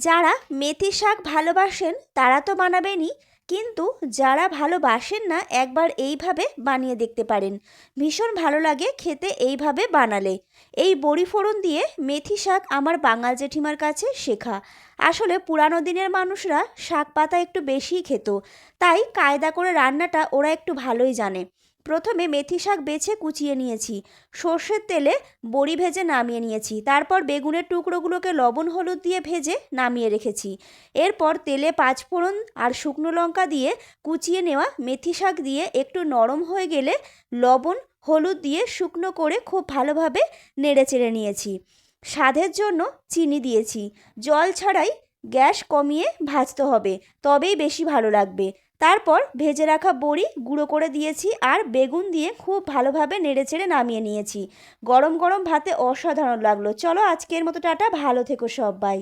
যারা মেথি শাক ভালোবাসেন তারা তো বানাবেনই, কিন্তু যারা ভালোবাসেন না একবার এইভাবে বানিয়ে দেখতে পারেন। ভীষণ ভালো লাগে খেতে এইভাবে বানালে। এই বড়ি ফোড়ন দিয়ে মেথি শাক আমার বাঙাল জেঠিমার কাছে শেখা। আসলে পুরানো দিনের মানুষরা শাক পাতা একটু বেশিই খেত, তাই কায়দা করে রান্নাটা ওরা একটু ভালোই জানে। প্রথমে মেথি শাক বেছে কুচিয়ে নিয়েছি, সর্ষের তেলে বড়ি ভেজে নামিয়ে নিয়েছি, তারপর বেগুনের টুকরোগুলোকে লবণ হলুদ দিয়ে ভেজে নামিয়ে রেখেছি। এরপর তেলে পাঁচফোড়ন আর শুকনো লঙ্কা দিয়ে কুচিয়ে নেওয়া মেথি শাক দিয়ে একটু নরম হয়ে গেলে লবণ হলুদ দিয়ে শুকনো করে খুব ভালোভাবে নেড়েচেড়ে নিয়েছি। স্বাদের জন্য চিনি দিয়েছি। জল ছাড়াই গ্যাস কমিয়ে ভাজতে হবে, তবেই বেশি ভালো লাগবে। তারপর ভেজে রাখা বড়ি গুঁড়ো করে দিয়েছি আর বেগুন দিয়ে খুব ভালোভাবে নেড়েচেড়ে নামিয়ে নিয়েছি। গরম গরম ভাতে অসাধারণ লাগলো। চলো আজকের মতো টাটা, ভালো থেকো সবাই।